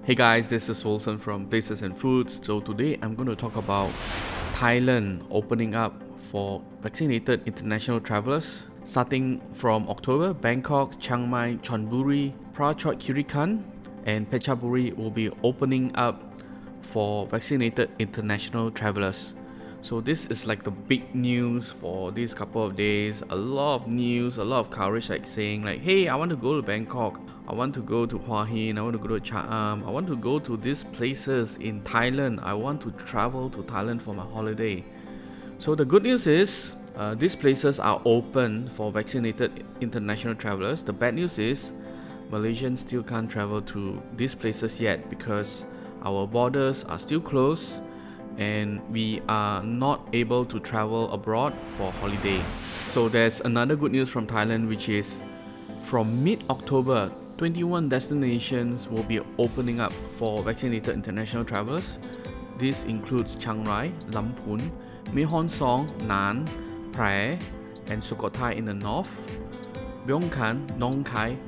Hey guys, this is Wilson from Places and Foods. So today I'm going to talk about Thailand opening up for vaccinated international travelers. Starting from October, Bangkok, Chiang Mai, Chonburi, Prachuap Khiri Khan, and Phetchaburi will be opening up for vaccinated international travelers. So this is like the big news for these couple of days. A lot of news, a lot of coverage like saying like, hey, I want to go to Bangkok. I want to go to Hua Hin. I want to go to Cha'am. I want to go to these places in Thailand. I want to travel to Thailand for my holiday. So the good news is these places are open for vaccinated international travelers. The bad news is Malaysians still can't travel to these places yet because our borders are still closed and we are not able to travel abroad for holiday. So there's another good news from Thailand, which is from mid-October, 21 destinations will be opening up for vaccinated international travelers. This includes Chiang Rai, Lamphun, Mae Hon Song, Nan, Phrae, and Sukhothai in the north, Byong Khan, Nong Khai,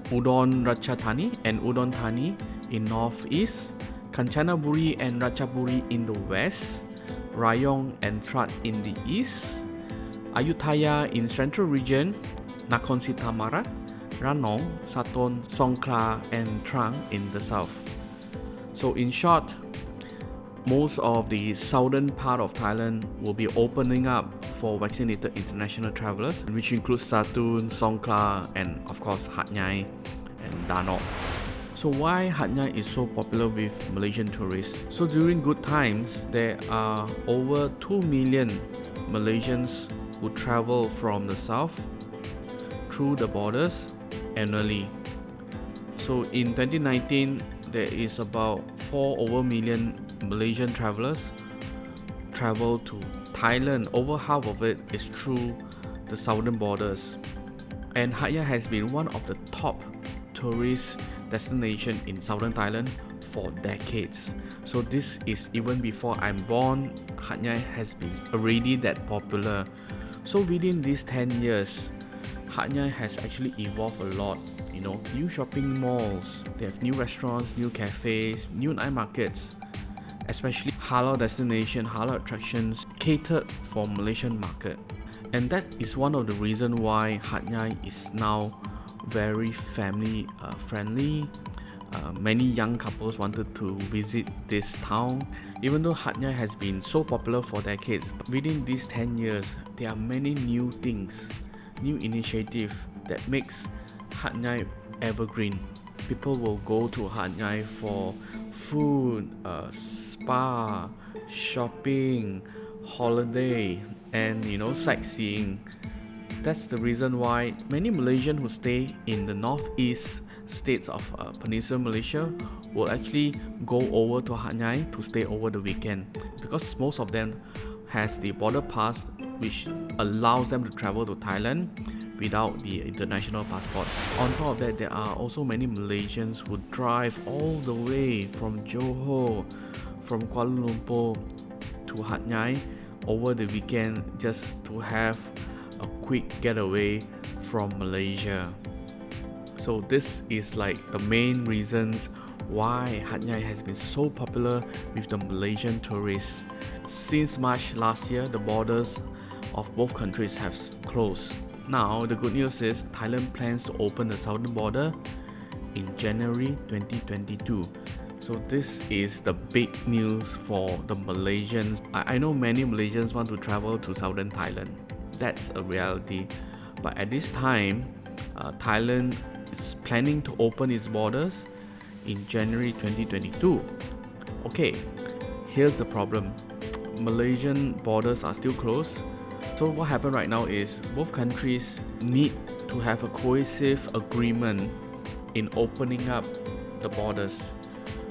Udon Ratchathani and Udon Thani in northeast, Kanchanaburi and Ratchaburi in the west, Rayong and Trat in the east, Ayutthaya in central region, Nakhon Si Thammarat, Ranong, Saton, Songkhla and Trang in the south. So in short, most of the southern part of Thailand will be opening up for vaccinated international travelers, which includes Satun, Songkhla and of course Hatyai and Danok. So why Hatyai is so popular with Malaysian tourists? So during good times, there are over 2 million Malaysians who travel from the south through the borders annually. So in 2019, there is about 4 million Malaysian travelers travel to Thailand. Over half of it is through the southern borders. And Hatyai has been one of the top tourist destination in southern Thailand for decades. So this is even before I'm born, Hatyai has been already that popular. So within these 10 years, Hatyai has actually evolved a lot. New shopping malls, they have new restaurants, new cafes, new night markets, especially halal destination, halal attractions catered for Malaysian market. And that is one of the reasons why Hatyai is now very family friendly. Many young couples wanted to visit this town. Even though Hatyai has been so popular for decades, within these 10 years, there are many new things, new initiative that makes Hatyai evergreen. People will go to Hatyai for food, spa, shopping, holiday, and sightseeing. That's the reason why many Malaysians who stay in the northeast states of Peninsular Malaysia will actually go over to Hatyai to stay over the weekend, because most of them has the border pass which allows them to travel to Thailand without the international passport. On top of that, there are also many Malaysians who drive all the way from Johor, from Kuala Lumpur to Hatyai over the weekend just to have a quick getaway from Malaysia. So this is like the main reasons why Hatyai has been so popular with the Malaysian tourists. Since March last year, the borders of both countries have closed. Now the good news is Thailand plans to open the southern border in January 2022. So this is the big news for the Malaysians. I know many Malaysians want to travel to southern Thailand. That's a reality. But at this time, Thailand is planning to open its borders in January 2022. Okay, here's the problem. Malaysian borders are still closed. So what happened right now is both countries need to have a cohesive agreement in opening up the borders.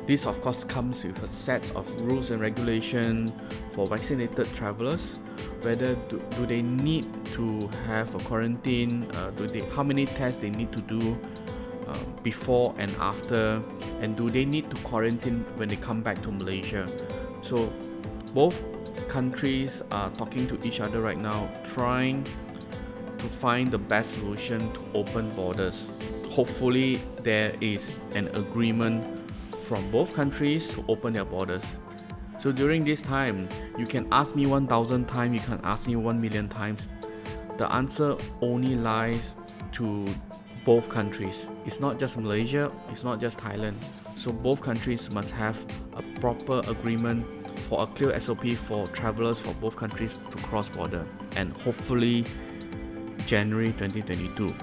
This of course comes with a set of rules and regulations for vaccinated travelers. Whether do they need to have a quarantine, how many tests they need to do before and after, and do they need to quarantine when they come back to Malaysia. So both countries are talking to each other right now, trying to find the best solution to open borders. Hopefully there is an agreement from both countries to open their borders. So during this time, you can ask me 1,000 times, you can ask me 1,000,000 times. The answer only lies to both countries. It's not just Malaysia, it's not just Thailand. So both countries must have a proper agreement for a clear SOP for travelers for both countries to cross border, and hopefully January 2022.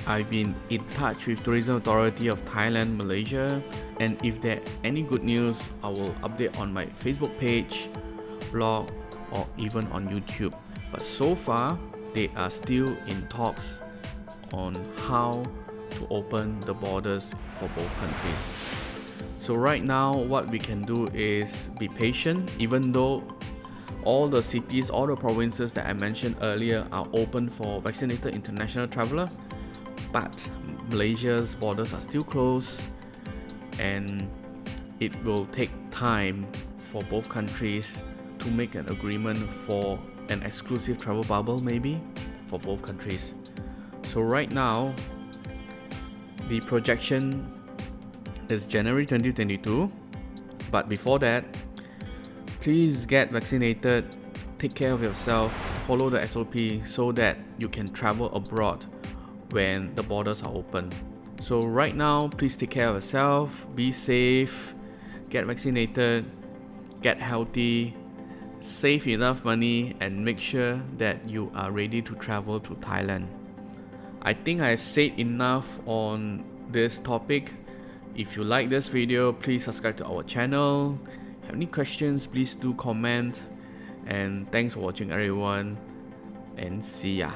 I've been in touch with Tourism Authority of Thailand, Malaysia, and if there any good news, I will update on my Facebook page, blog, or even on YouTube. But so far, they are still in talks on how to open the borders for both countries. So right now, what we can do is be patient, even though all the cities, all the provinces that I mentioned earlier are open for vaccinated international traveler, but Malaysia's borders are still closed, and it will take time for both countries to make an agreement for an exclusive travel bubble, maybe for both countries. So right now, the projection is January 2022, but before that, please get vaccinated, take care of yourself, follow the SOP so that you can travel abroad when the borders are open. So right now, please take care of yourself, be safe, get vaccinated, get healthy, save enough money, and make sure that you are ready to travel to Thailand. I think I've said enough on this topic. If you like this video, please subscribe to our channel. Have any questions, please do comment. And thanks for watching everyone, and see ya.